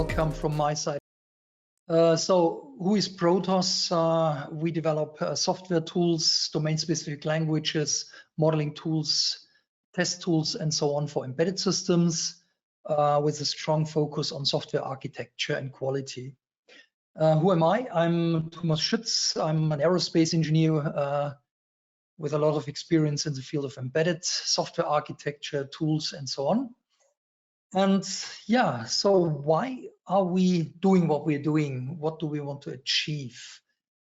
welcome from my side. So who is PROTOS? We develop software tools, domain-specific languages, modeling tools, test tools, and so on for embedded systems with a strong focus on software architecture and quality. Who am I? I'm Thomas Schütz. I'm an aerospace engineer with a lot of experience in the field of embedded software architecture, tools, and so on. And yeah, so why are we doing what we're doing? What do we want to achieve?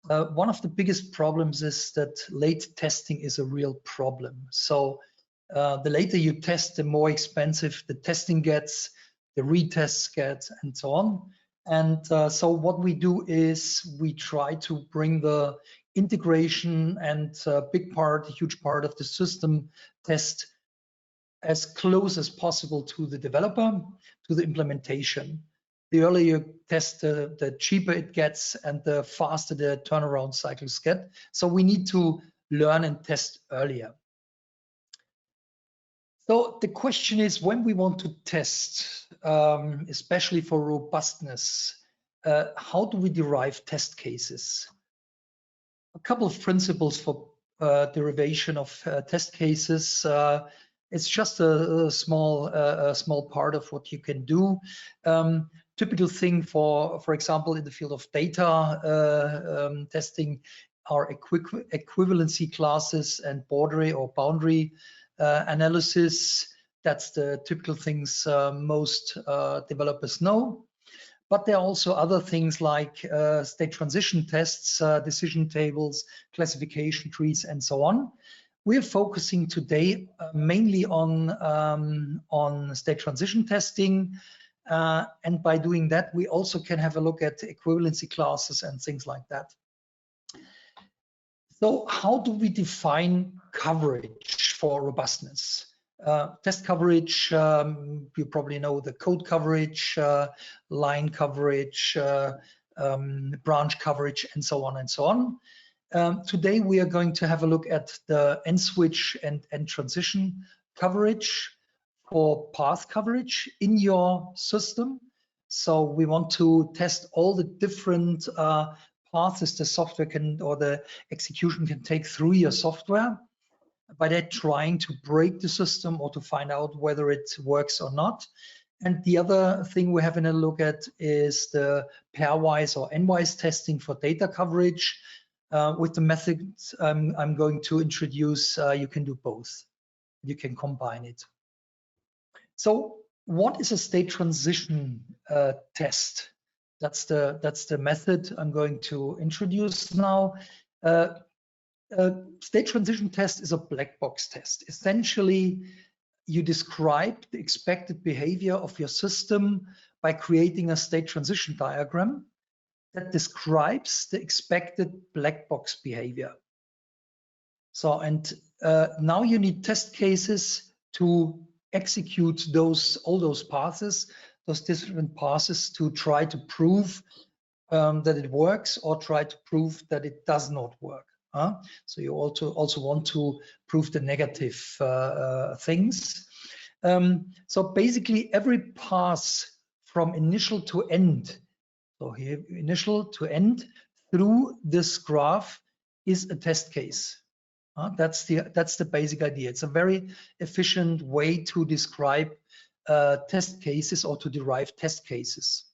One of the biggest problems is that late testing is a real problem. So the later you test, the more expensive the testing gets, the retests get, and so on. And so what we do is we try to bring the integration and a huge part of the system test as close as possible to the developer, to the implementation. The earlier you test, the cheaper it gets and the faster the turnaround cycles get. So we need to learn and test earlier. So the question is, when we want to test, especially for robustness, how do we derive test cases? A couple of principles for derivation of test cases. It's just a small part of what you can do. Typical thing for example, in the field of data testing are equivalency classes and boundary analysis. That's the typical things most developers know. But there are also other things like state transition tests, decision tables, classification trees, and so on. We're focusing today mainly on state transition testing, and by doing that, we also can have a look at equivalency classes and things like that. So how do we define coverage for robustness? Test coverage, you probably know the code coverage, line coverage, branch coverage, and so on and so on. Today we are going to have a look at the end switch and end transition coverage for path coverage in your system. So we want to test all the different paths the software can, or the execution can take through your software, by that trying to break the system or to find out whether it works or not. And the other thing we're having a look at is the pairwise or n-wise testing for data coverage. With the methods I'm going to introduce, you can do both. You can combine it. So what is a state transition test? That's the method I'm going to introduce now. State transition test is a black box test. Essentially, you describe the expected behavior of your system by creating a state transition diagram that describes the expected black box behavior. So, and now you need test cases to execute all those paths, those different paths, to try to prove that it works or try to prove that it does not work. So you also want to prove the negative things. So basically every path from initial to end, so here initial to end through this graph, is a test case. That's the basic idea. It's a very efficient way to describe test cases or to derive test cases.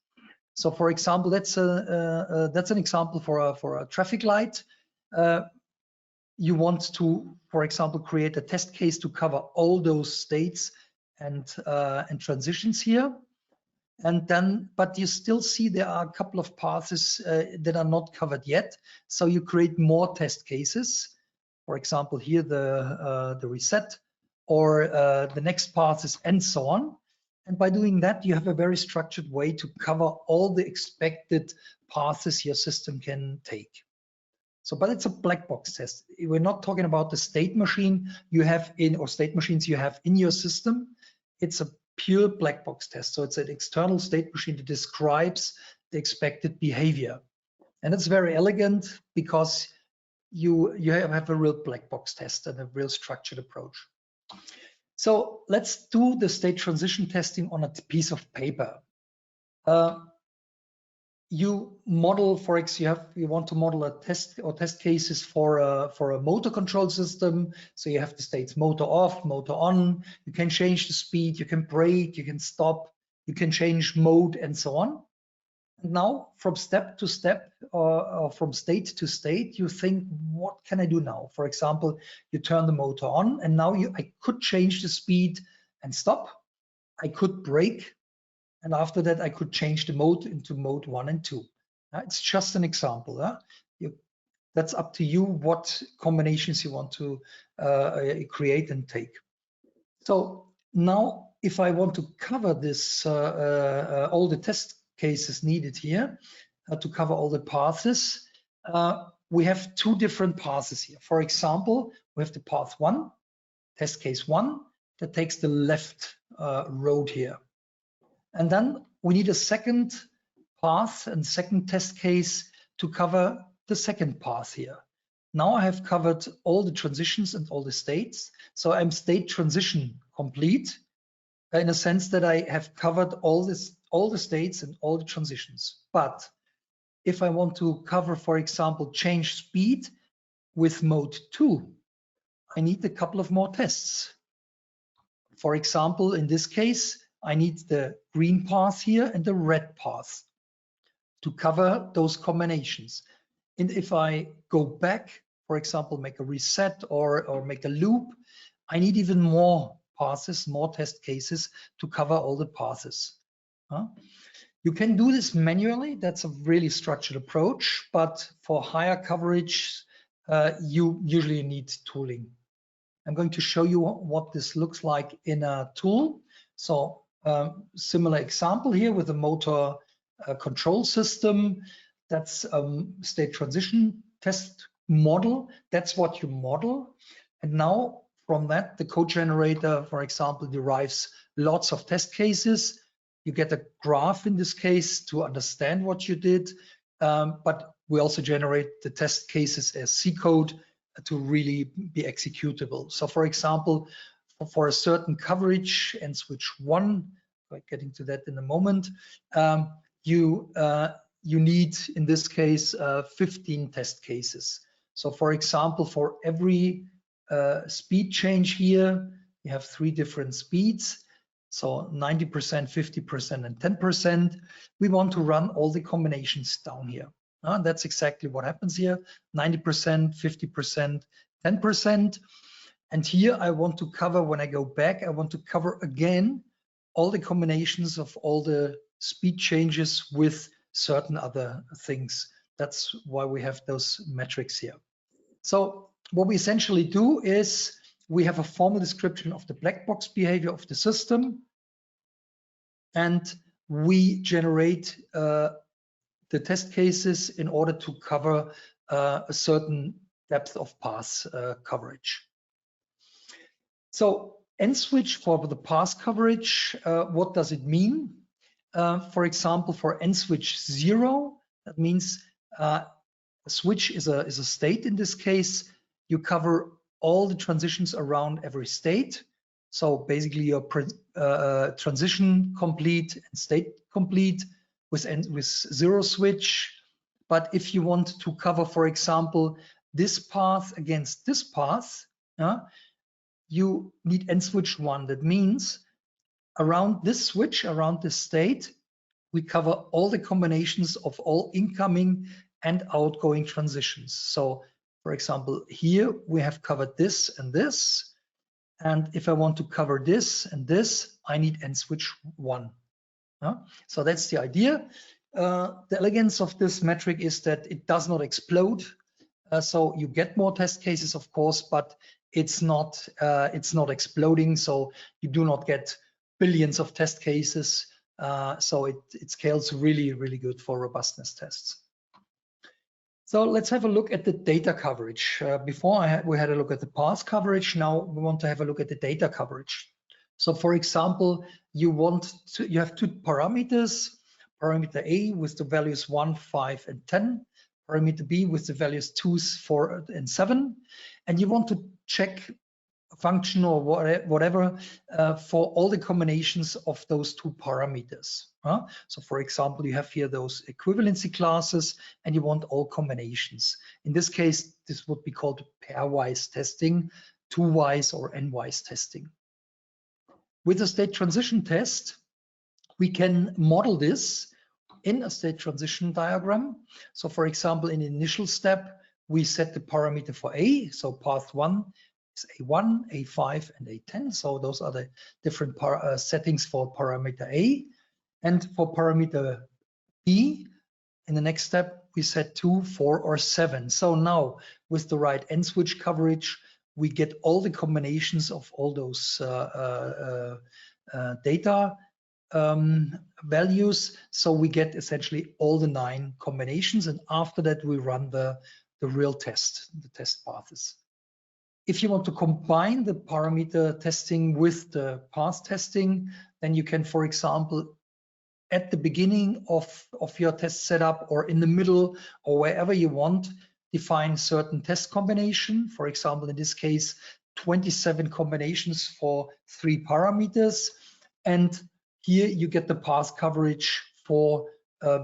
So for example, that's an example for a traffic light. You want to, for example, create a test case to cover all those states and transitions here. And then, but you still see there are a couple of paths that are not covered yet. So you create more test cases. For example, here the reset, or the next paths, and so on. And by doing that, you have a very structured way to cover all the expected paths your system can take. So, but it's a black box test. We're not talking about the state machine you have in, or state machines you have in your system. It's a pure black box test. So it's an external state machine that describes the expected behavior. And it's very elegant because you have a real black box test and a real structured approach. So let's do the state transition testing on a piece of paper. You model, for example, you want to model a test or test cases for a motor control system. So you have the states motor off, motor on. You can change the speed, you can brake, you can stop, you can change mode, and so on. And now, from step to step, or from state to state, you think, what can I do now? For example, you turn the motor on, and now I could change the speed and stop. I could brake. And after that, I could change the mode into mode 1 and 2. It's just an example. That's up to you what combinations you want to create and take. So now, if I want to cover this, all the test cases needed here, to cover all the paths, we have two different paths here. For example, we have the path 1, test case 1, that takes the left road here. And then we need a second path and second test case to cover the second path here. Now I have covered all the transitions and all the states. So I'm state transition complete in a sense that I have covered all the states and all the transitions. But if I want to cover, for example, change speed with mode 2, I need a couple of more tests. For example, in this case, I need the green path here and the red path to cover those combinations. And if I go back, for example, make a reset or make a loop, I need even more paths, more test cases to cover all the paths. You can do this manually. That's a really structured approach, but for higher coverage, you usually need tooling. I'm going to show you what this looks like in a tool. So similar example here with a motor control system. That's state transition test model. That's what you model. And now from that, the code generator, for example, derives lots of test cases. You get a graph in this case to understand what you did. But we also generate the test cases as C code to really be executable. So for example, for a certain coverage and switch 1, getting to that in a moment, you need, in this case, 15 test cases. So for example, for every speed change here, you have 3 different speeds. So 90%, 50%, and 10%. We want to run all the combinations down here. That's exactly what happens here, 90%, 50%, 10%. And here I want to cover, when I go back, I want to cover again all the combinations of all the speed changes with certain other things. That's why we have those metrics here. So what we essentially do is we have a formal description of the black box behavior of the system, and we generate the test cases in order to cover a certain depth of path coverage. So N-switch for the path coverage, what does it mean? For example, for N-switch 0, that means a switch is a state. In this case, you cover all the transitions around every state. So basically your transition complete and state complete with 0 switch. But if you want to cover, for example, this path against this path, you need N-switch 1. That means around this switch, around this state, we cover all the combinations of all incoming and outgoing transitions. So for example, here we have covered this and this. And if I want to cover this and this, I need N-switch 1. So that's the idea. The elegance of this metric is that it does not explode. So you get more test cases, of course, but it's not exploding. So you do not get billions of test cases. So it scales really, really good for robustness tests. So let's have a look at the data coverage. Before we had a look at the path coverage. Now we want to have a look at the data coverage. So for example, you have 2 parameters, parameter A with the values 1, 5, and 10, parameter B with the values 2, 4, and 7. And you want to check function or whatever for all the combinations of those two parameters. So for example, you have here those equivalency classes and you want all combinations. In this case, this would be called pairwise testing, two-wise or n-wise testing. With a state transition test, we can model this in a state transition diagram. So for example, in the initial step, we set the parameter for A. So path 1 is A1, A5, and A10. So those are the different settings for parameter A. And for parameter B, in the next step, we set 2, 4, or 7. So now with the right end switch coverage, we get all the combinations of all those data values. So we get essentially all the 9 combinations. And after that, we run the real test, the test paths. If you want to combine the parameter testing with the path testing, then you can, for example, at the beginning of your test setup or in the middle or wherever you want, define certain test combination. For example, in this case, 27 combinations for 3 parameters. And here you get the path coverage for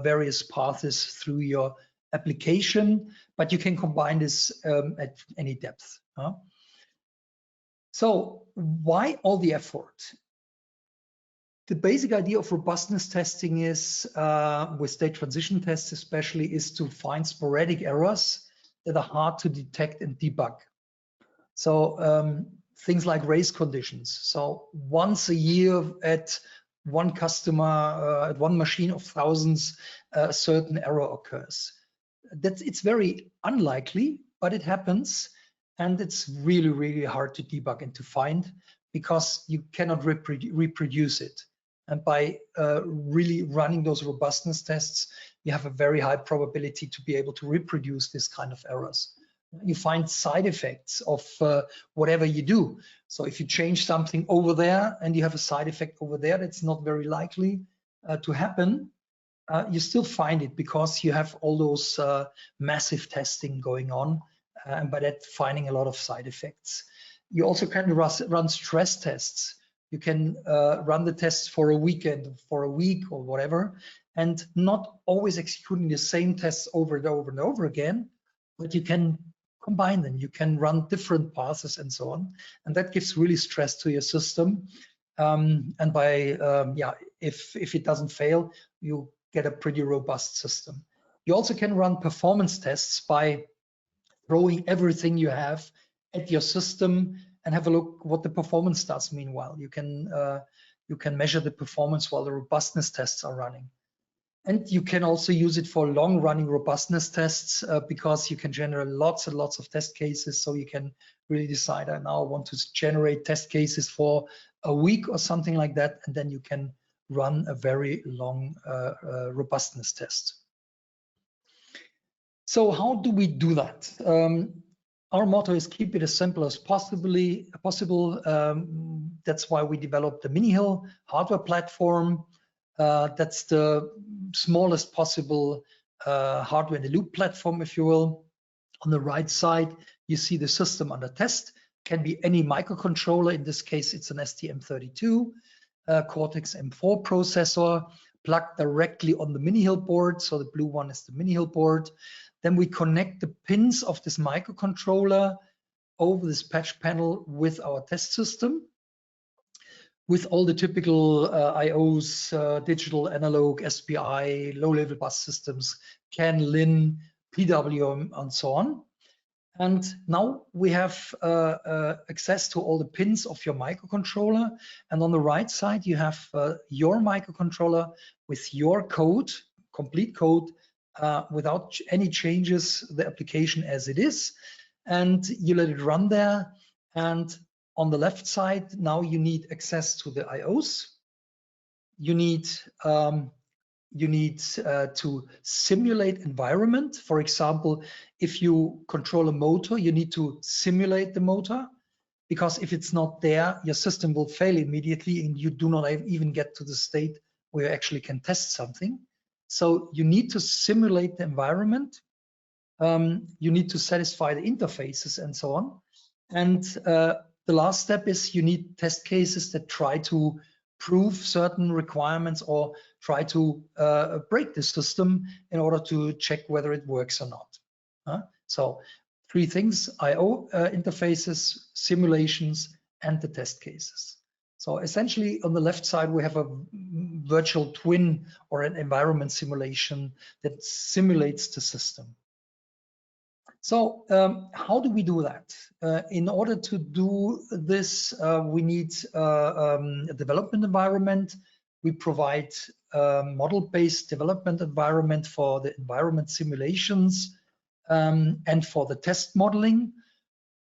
various paths through your application, but you can combine this at any depth. So why all the effort? The basic idea of robustness testing is, with state transition tests especially, is to find sporadic errors that are hard to detect and debug. So things like race conditions. So once a year at one customer, at one machine of thousands, a certain error occurs. It's very unlikely, but it happens. And it's really, really hard to debug and to find because you cannot reproduce it. And by really running those robustness tests, you have a very high probability to be able to reproduce this kind of errors. You find side effects of whatever you do. So if you change something over there and you have a side effect over there, that's not very likely to happen. You still find it because you have all those massive testing going on, and by that finding a lot of side effects. You also can run stress tests. You can run the tests for a weekend, for a week or whatever, and not always executing the same tests over and over and over again, but you can combine them. You can run different paths and so on. And that gives really stress to your system. And by, if it doesn't fail, you get a pretty robust system. You also can run performance tests by throwing everything you have at your system and have a look what the performance does. Meanwhile, you can measure the performance while the robustness tests are running. And you can also use it for long-running robustness tests because you can generate lots and lots of test cases. So you can really decide, I now want to generate test cases for a week or something like that, and then you can run a very long robustness test. So how do we do that? Our motto is keep it as simple as possible. That's why we developed the Mini-Hill hardware platform. That's the smallest possible hardware in the loop platform, if you will. On the right side, you see the system under test. Can be any microcontroller. In this case, it's an STM32 Cortex M4 processor plugged directly on the Mini-Hill board. So the blue one is the Mini-Hill board. Then we connect the pins of this microcontroller over this patch panel with our test system, with all the typical IOs, digital, analog, SPI, low-level bus systems, CAN, LIN, PWM, and so on. And now we have access to all the pins of your microcontroller. And on the right side, you have your microcontroller with your code, complete code, without any changes, the application as it is. And you let it run there. And on the left side, now you need access to the IOs. You need to simulate environment. For example, if you control a motor, you need to simulate the motor, because if it's not there, your system will fail immediately and you do not even get to the state where you actually can test something. So you need to simulate the environment. You need to satisfy the interfaces and so on. And the last step is you need test cases that try to prove certain requirements or try to break the system in order to check whether it works or not. So 3 things: I/O interfaces, simulations, and the test cases. So essentially on the left side, we have a virtual twin or an environment simulation that simulates the system. So how do we do that? In order to do this, we need a development environment. We provide a model-based development environment for the environment simulations and for the test modeling.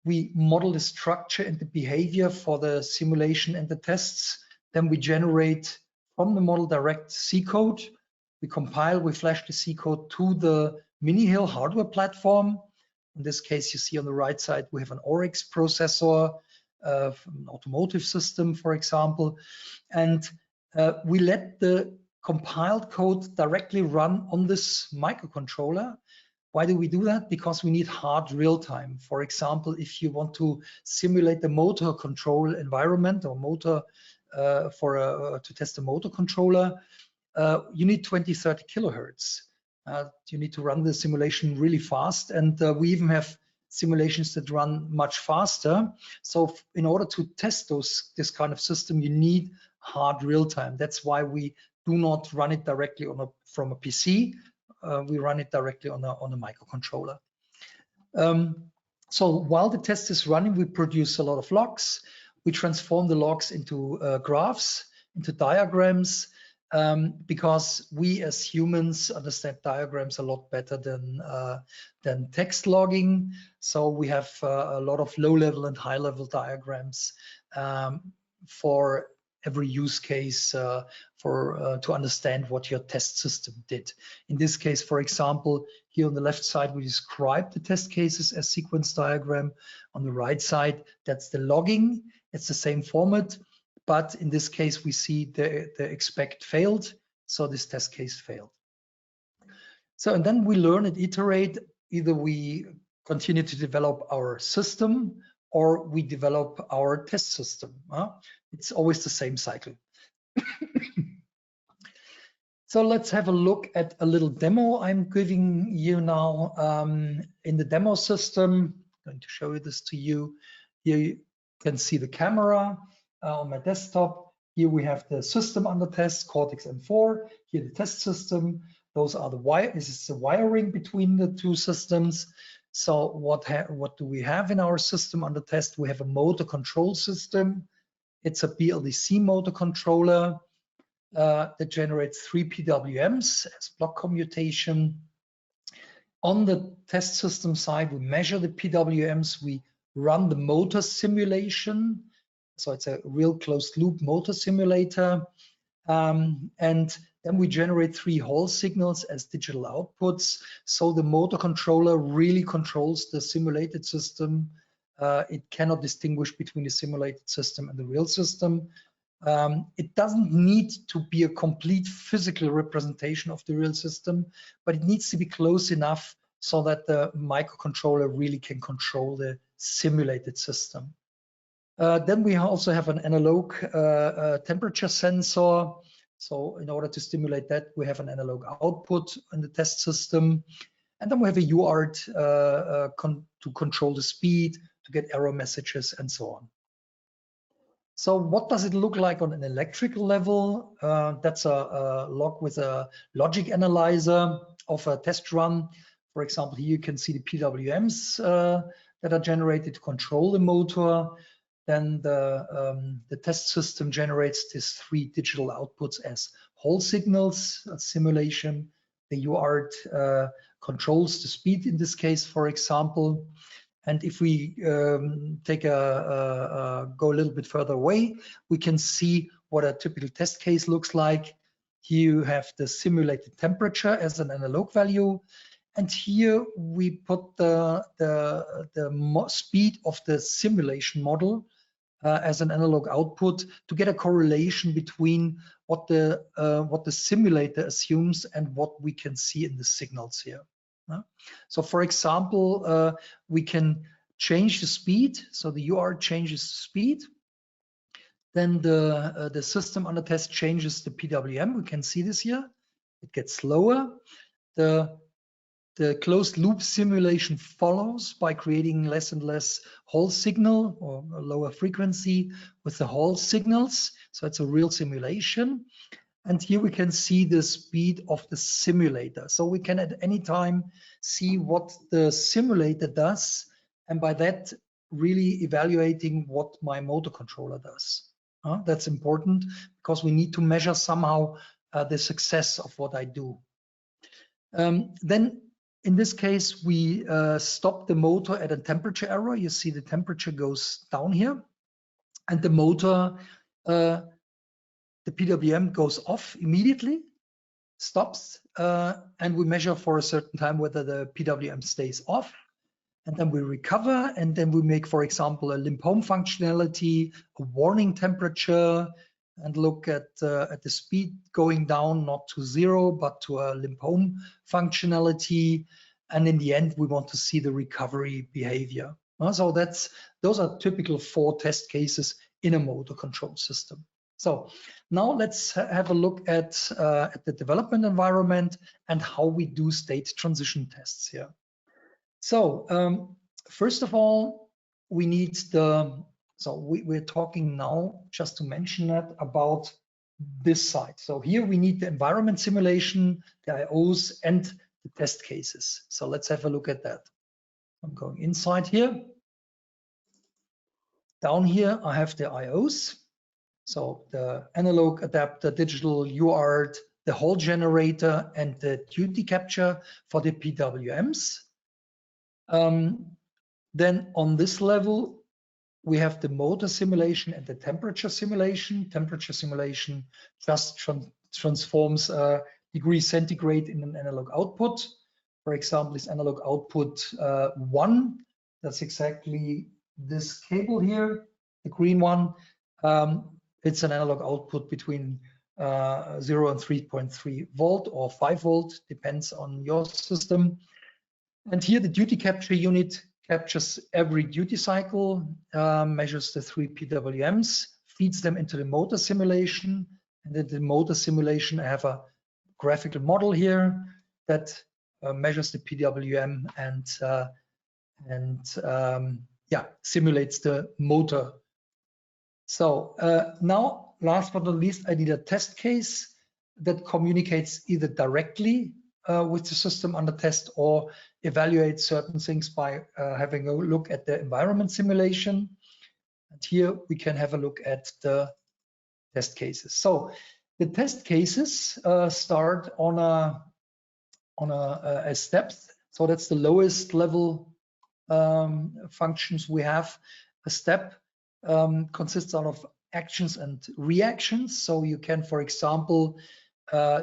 We model the structure and the behavior for the simulation and the tests. Then we generate from the model direct C code. We compile, we flash the C code to the Mini-Hill hardware platform. In this case, you see on the right side, we have an Oryx processor, an automotive system, for example. And we let the compiled code directly run on this microcontroller. Why do we do that? Because we need hard real time. For example, if you want to simulate the motor control environment or motor to test a motor controller, you need 20-30 kilohertz. You need to run the simulation really fast, and we even have simulations that run much faster. So in order to test this kind of system, you need hard real time. That's why we do not run it directly from a PC. We run it directly on a microcontroller. So while the test is running, we produce a lot of logs. We transform the logs into graphs, into diagrams, because we as humans understand diagrams a lot better than text logging. So we have a lot of low-level and high-level diagrams for every use case to understand what your test system did. In this case, for example, here on the left side, we describe the test cases as sequence diagram. On the right side, that's the logging. It's the same format, but in this case, we see the expect failed. So this test case failed. So, and then we learn and iterate. Either we continue to develop our system or we develop our test system. It's always the same cycle. So let's have a look at a little demo I'm giving you now. In the demo system, I'm going to show this to you. Here you can see the camera on my desktop. Here we have the system under test, Cortex M4. Here the test system. Those are this is the wiring between the two systems. So what do we have in our system under test? We have a motor control system. It's a BLDC motor controller that generates 3 PWMs as block commutation. On the test system side, we measure the PWMs. We run the motor simulation. So it's a real closed loop motor simulator. And then we generate 3 Hall signals as digital outputs. So the motor controller really controls the simulated system. It cannot distinguish between the simulated system and the real system. It doesn't need to be a complete physical representation of the real system, but it needs to be close enough so that the microcontroller really can control the simulated system. Then we also have an analog temperature sensor. So in order to stimulate that, we have an analog output in the test system. And then we have a UART to control the speed, to get error messages, and so on. So what does it look like on an electrical level? That's a log with a logic analyzer of a test run. For example, here you can see the PWMs that are generated to control the motor. Then the test system generates these 3 digital outputs as Hall signals, a simulation. The UART controls the speed in this case, for example. And if we go a little bit further away, we can see what a typical test case looks like. Here you have the simulated temperature as an analog value. And here we put the speed of the simulation model as an analog output to get a correlation between what the simulator assumes and what we can see in the signals here. So for example, we can change the speed. So the UART changes the speed. Then the system under test changes the PWM. We can see this here. It gets slower. The closed loop simulation follows by creating less and less Hall signal or a lower frequency with the Hall signals. So it's a real simulation. And here we can see the speed of the simulator. So we can at any time see what the simulator does, and by that really evaluating what my motor controller does. That's important because we need to measure somehow the success of what I do. Then in this case, we stop the motor at a temperature error. You see the temperature goes down here, and the motor, the PWM goes off immediately, stops, and we measure for a certain time whether the PWM stays off. And then we recover, and then we make, for example, a limp home functionality, a warning temperature, and look at the speed going down, not to 0, but to a limp home functionality. And in the end, we want to see the recovery behavior. So those are typical 4 test cases in a motor control system. So now let's have a look at the development environment and how we do state transition tests here. So first of all, we need we're talking now, just to mention that, about this side. So here we need the environment simulation, the IOs, and the test cases. So let's have a look at that. I'm going inside here. Down here, I have the IOs. So the analog adapter, digital UART, the Hall generator, and the duty capture for the PWMs. Then on this level, we have the motor simulation and the temperature simulation. Temperature simulation just transforms degrees centigrade in an analog output. For example, this analog output 1, that's exactly this cable here, the green one. It's an analog output between 0 and 3.3 volt or 5 volt, depends on your system. And here the duty capture unit captures every duty cycle, measures the 3 PWMs, feeds them into the motor simulation. And in the motor simulation, I have a graphical model here that measures the PWM and simulates the motor. So now, last but not least, I need a test case that communicates either directly with the system under test or evaluate certain things by having a look at the environment simulation. And here we can have a look at the test cases. So the test cases start on a steps. So that's the lowest level functions we have. A step consists out of actions and reactions. So you can, for example,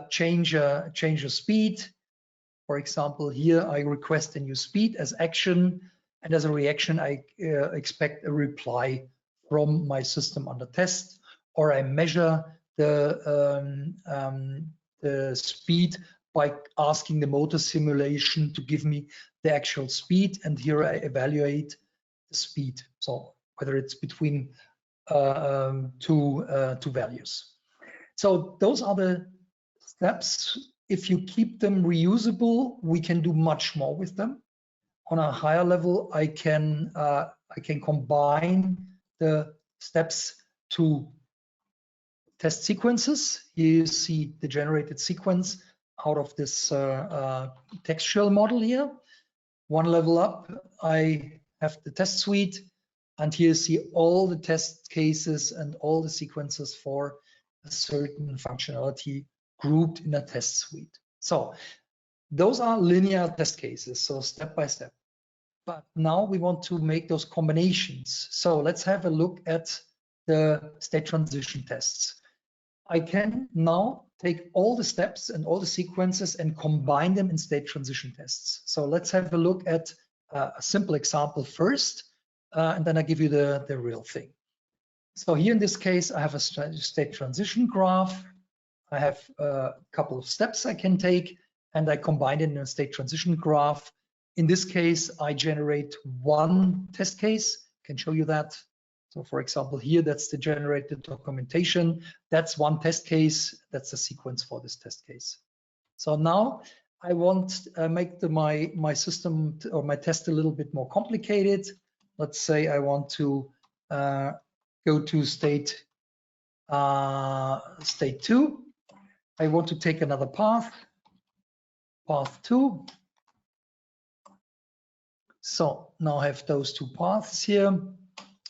change a speed. For example, here I request a new speed as action, and as a reaction, I expect a reply from my system under test, or I measure the speed by asking the motor simulation to give me the actual speed, and here I evaluate the speed. So whether it's between two values. So those are the steps. If you keep them reusable, we can do much more with them. On a higher level, I can combine the steps to test sequences. Here you see the generated sequence out of this textual model here. One level up, I have the test suite, and here you see all the test cases and all the sequences for a certain functionality grouped in a test suite. So those are linear test cases, so step by step. But now we want to make those combinations. So let's have a look at the state transition tests. I can now take all the steps and all the sequences and combine them in state transition tests. So let's have a look at a simple example first, and then I give you the real thing. So here in this case, I have a state transition graph. I have a couple of steps I can take, and I combine it in a state transition graph In this case, I generate one test case. I can show you that. So for example, here, that's the generated documentation. That's one test case. That's the sequence for this test case. So now I want to make my system or my test a little bit more complicated. Let's say I want to go to state 2. I want to take another path 2. So now I have those 2 paths here.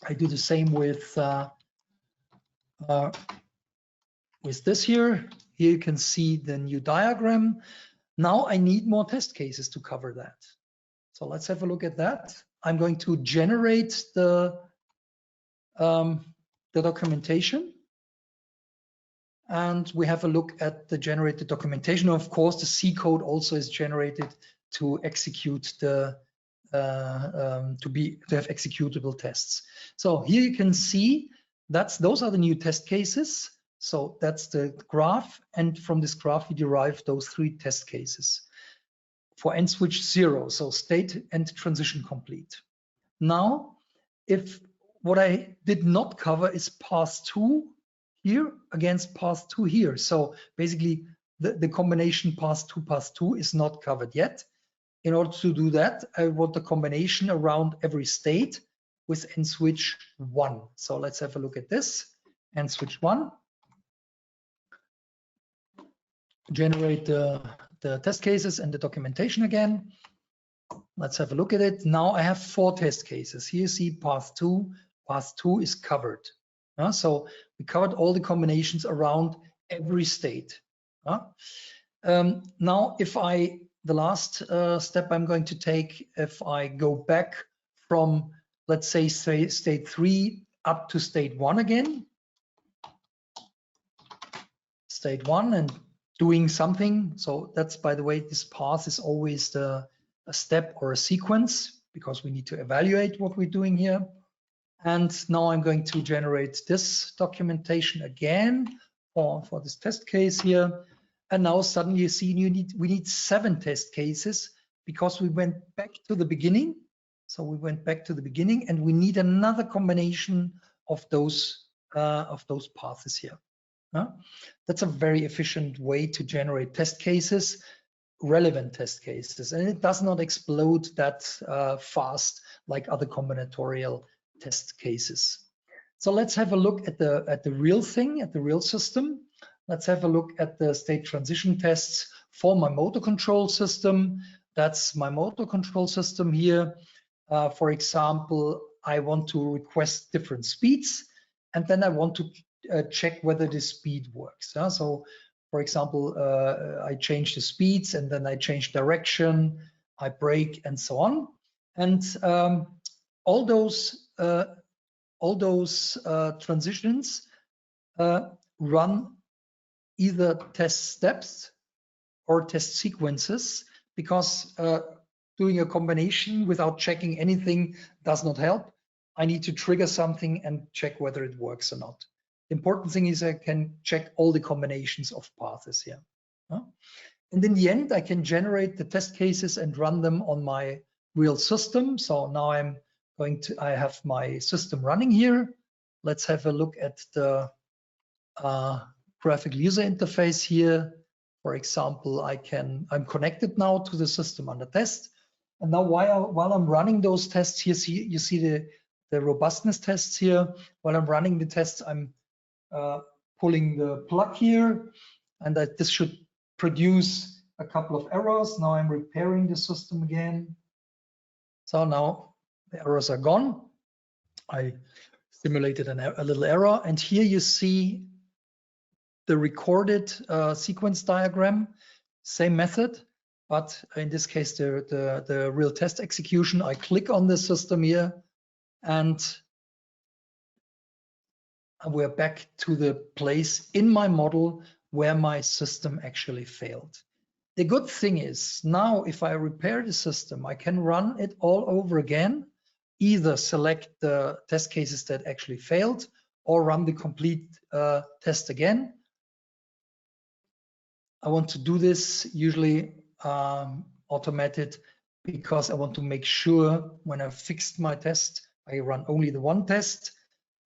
I do the same with this here. Here you can see the new diagram. Now I need more test cases to cover that. So let's have a look at that. I'm going to generate the documentation. And we have a look at the generated documentation. Of course, the C code also is generated to execute the to have executable tests. So here you can see those are the new test cases. So that's the graph, and from this graph we derive those 3 test cases for end switch 0, so state and transition complete. Now, if what I did not cover is path 2 here against path 2 here, so basically the combination path 2 is not covered yet. In order to do that, I want the combination around every state with end switch 1. So let's have a look at this. End switch 1. Generate the test cases and the documentation again. Let's have a look at it. Now I have 4 test cases. Here you see path 2. Path 2 is covered. So we covered all the combinations around every state. Now, the last step I'm going to take, if I go back from, let's say, state 3 up to state 1 again, state 1 and doing something. So that's, by the way, this path is always a step or a sequence because we need to evaluate what we're doing here. And now I'm going to generate this documentation again for this test case here. And now suddenly you see we need 7 test cases because we went back to the beginning. So we went back to the beginning and we need another combination of those paths here. That's a very efficient way to generate test cases, relevant test cases, and it does not explode that fast like other combinatorial test cases. So let's have a look at the real thing, at the real system. Let's have a look at the state transition tests for my motor control system. That's my motor control system here. For example, I want to request different speeds, and then I want to check whether the speed works. So, for example, I change the speeds, and then I change direction, I brake, and so on. And all those transitions run either test steps or test sequences, because doing a combination without checking anything does not help. I need to trigger something and check whether it works or not. The important thing is I can check all the combinations of paths here. And in the end, I can generate the test cases and run them on my real system. So now I have my system running here. Let's have a look at the graphical user interface here. For example, I'm connected now to the system under test. And now while I'm running those tests, you see the robustness tests here. While I'm running the tests, I'm pulling the plug here, and this should produce a couple of errors. Now I'm repairing the system again. So now the errors are gone. I simulated a little error, and here you see the recorded sequence diagram, same method, but in this case the real test execution. I click on the system here, and we're back to the place in my model where my system actually failed. The good thing is now if I repair the system, I can run it all over again, either select the test cases that actually failed or run the complete test again. I want to do this usually automated because I want to make sure when I've fixed my test, I run only the one test.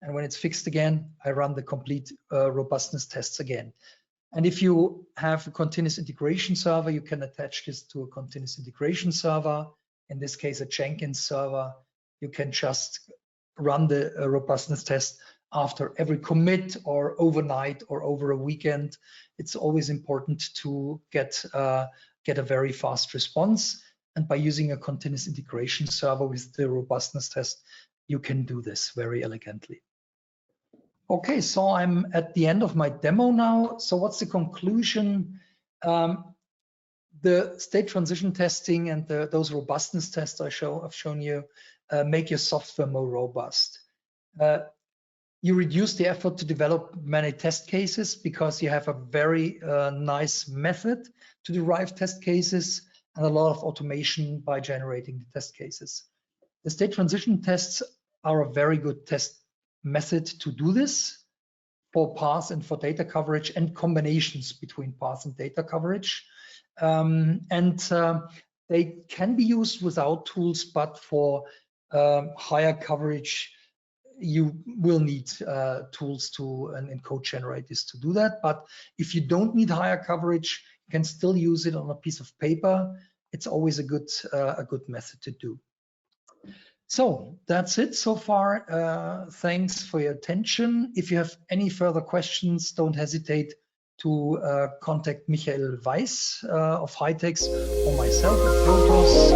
And when it's fixed again, I run the complete robustness tests again. And if you have a continuous integration server, you can attach this to a continuous integration server. In this case, a Jenkins server. You can just run the robustness test after every commit or overnight or over a weekend. It's always important to get a very fast response. And by using a continuous integration server with the robustness test, you can do this very elegantly. Okay, so I'm at the end of my demo now. So what's the conclusion? The state transition testing and those robustness tests I've shown you make your software more robust. You reduce the effort to develop many test cases because you have a very nice method to derive test cases and a lot of automation by generating the test cases. The state transition tests are a very good test method to do this for path and for data coverage and combinations between path and data coverage. They can be used without tools, but for higher coverage, you will need tools and code generators to do that. But if you don't need higher coverage, you can still use it on a piece of paper. It's always a good method to do. So that's it so far. Thanks for your attention. If you have any further questions, don't hesitate to contact Michael Weiss of Hitex or myself at PROTOS.